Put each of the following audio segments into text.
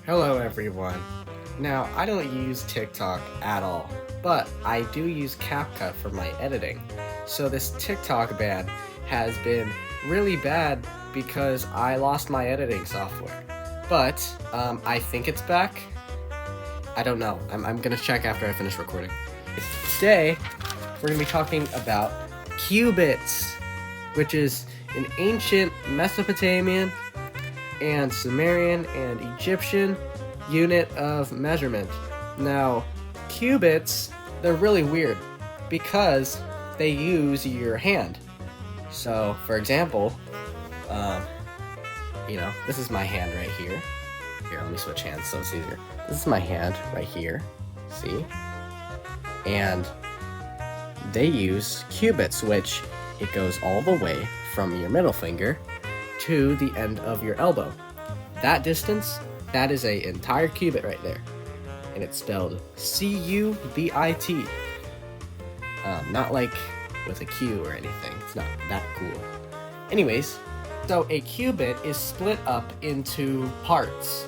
Hello everyone. Now, I don't use TikTok at all, but I do use CapCut for my editing. So this TikTok ban has been really bad because I lost my editing software. But, I think it's back. I don't know. I'm gonna check after I finish recording. Today, we're gonna be talking about Cubits, which is an ancient Mesopotamian and Sumerian and Egyptian unit of measurement. Now, cubits, they're really weird because they use your hand. So, for example, this is my hand right here. Here, let me switch hands so it's easier. This is my hand right here, see? And they use cubits, which it goes all the way from your middle finger to the end of your elbow. That distance, that is an entire cubit right there. And it's spelled C-U-B-I-T. Not like with a Q or anything. It's not that cool. Anyways, so a cubit is split up into parts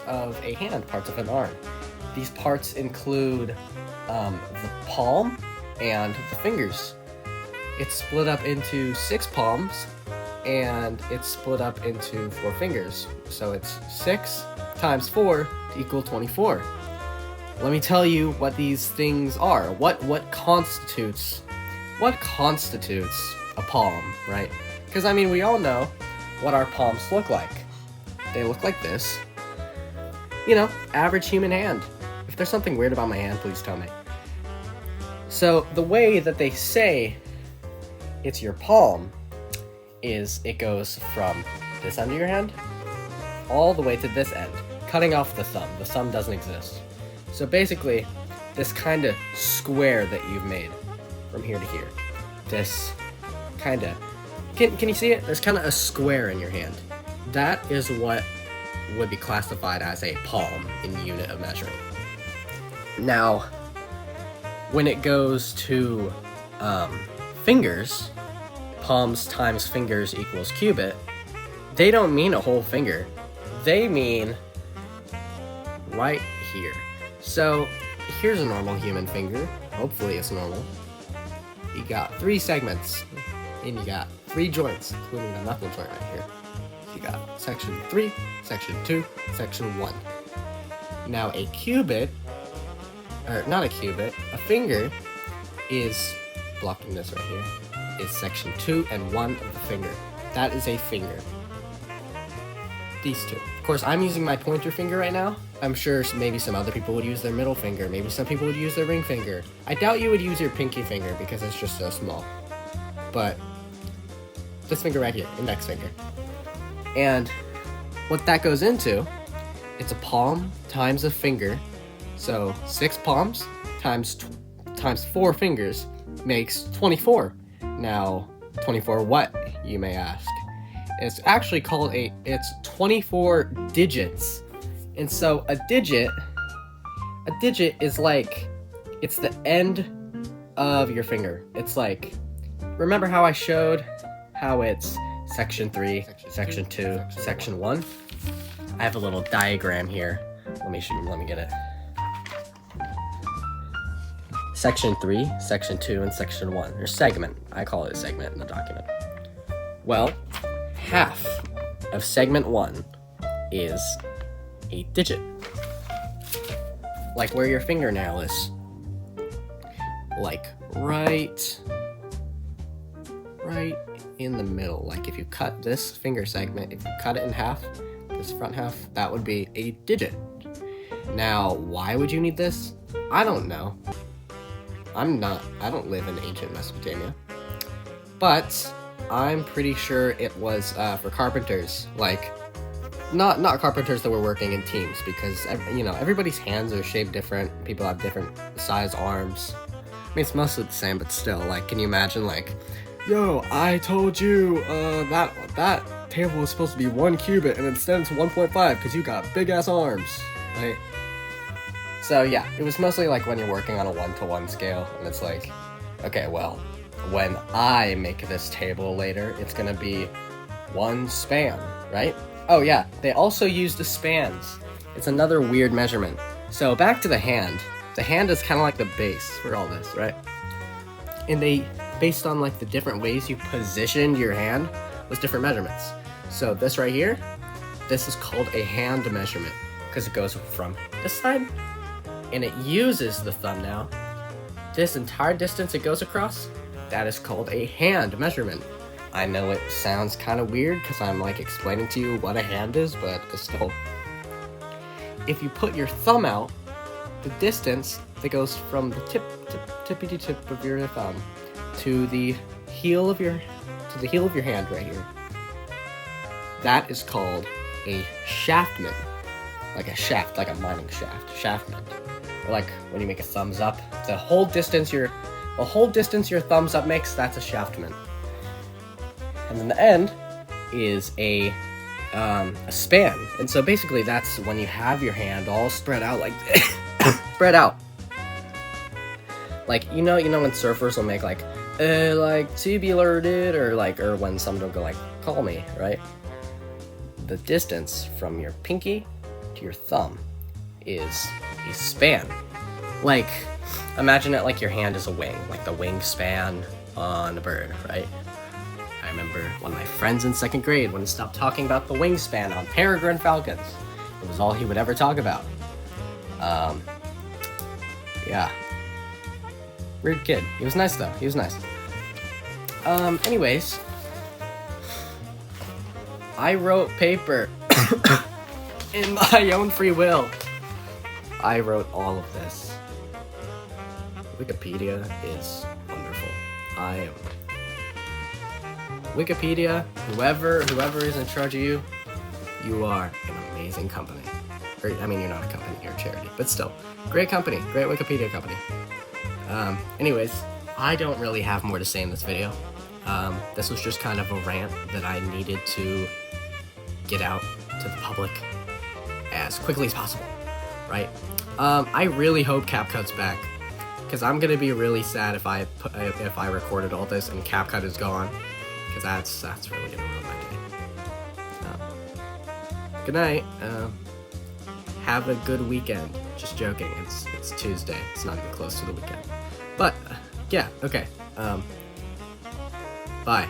of a hand, parts of an arm. These parts include the palm and the fingers. It's split up into 6 palms, and it's split up into 4 fingers. So it's 6 times 4 to equal 24. Let me tell you what these things are. What constitutes a palm, right? Because I mean, we all know what our palms look like. They look like this. Average human hand. If there's something weird about my hand, please tell me. So the way that they say it's your palm is it goes from this end of your hand all the way to this end, cutting off the thumb. The thumb doesn't exist. So basically, this kind of square that you've made from here to here, this kind of, can you see it? There's kind of a square in your hand. That is what would be classified as a palm in unit of measuring. Now, when it goes to fingers, palms times fingers equals cubit, they don't mean a whole finger. They mean right here. So here's a normal human finger. Hopefully it's normal. You got 3 segments, and you got 3 joints, including the knuckle joint right here. You got section 3, section 2, section 1. Now a finger is, blocking this right here, is section 2 and 1 of the finger. That is a finger. These two. Of course, I'm using my pointer finger right now. I'm sure maybe some other people would use their middle finger. Maybe some people would use their ring finger. I doubt you would use your pinky finger because it's just so small. But this finger right here, index finger. And what that goes into, it's a palm times a finger. So 6 palms times 4 fingers makes 24. Now, 24 what, you may ask? It's actually called it's 24 digits. And so a digit is like, it's the end of your finger. It's like, remember how I showed how it's section 3, section 2, section 1? I have a little diagram here. Let me get it. Section 3, section 2, and section 1, or segment. I call it a segment in the document. Well, half of segment 1 is a digit. Like where your fingernail is. Like right in the middle. Like if you cut this finger segment, if you cut it in half, this front half, that would be a digit. Now, why would you need this? I don't know. I don't live in ancient Mesopotamia. But I'm pretty sure it was for carpenters, like not carpenters that were working in teams, because everybody's hands are shaped different. People have different size arms. I mean, it's mostly the same, but still, like, can you imagine, like, yo, I told you that table was supposed to be 1 cubit, and instead it's 1.5 because you got big ass arms, right? So yeah, it was mostly like when you're working on a 1-to-1 scale, and it's like, okay, well, when I make this table later, it's gonna be 1 span, right? Oh yeah, they also use the spans It's another weird measurement. So back to the hand. The hand is kind of like the base for all this, right? And they, based on like the different ways you positioned your hand, was different measurements. So this right here, this is called a hand measurement because it goes from this side and it uses the thumb now. This entire distance it goes across, that is called a hand measurement. I know it sounds kind of weird because I'm like explaining to you what a hand is, but still. If you put your thumb out, the distance that goes from the tippity tip of your thumb to the heel of your hand right here, that is called a shaftment. Like a shaft, like a mining shaft, shaftment. Or like when you make a thumbs up, the whole distance your thumbs up makes, that's a shaftment. And then the end is a span. And so basically that's when you have your hand all spread out like spread out. Like you know when surfers will make like tubular dude, or when someone will go like call me, right? The distance from your pinky to your thumb is a span. Like imagine it like your hand is a wing, like the wingspan on a bird, right? I remember one of my friends in 2nd grade wouldn't stop talking about the wingspan on peregrine falcons. It was all he would ever talk about. Yeah. Weird kid. He was nice though. He was nice. Anyways. I wrote paper in my own free will. I wrote all of this. Wikipedia is wonderful. Wikipedia, whoever is in charge of you, you are an amazing company. Or, I mean, you're not a company, you're a charity, but still, great company, great Wikipedia company. Anyways, I don't really have more to say in this video. This was just kind of a rant that I needed to get out to the public as quickly as possible, right? I really hope CapCut's back, because I'm gonna be really sad if I recorded all this and CapCut is gone, because that's really gonna ruin my day. Good night. Have a good weekend. Just joking. It's Tuesday. It's not even close to the weekend. But yeah, okay. Bye.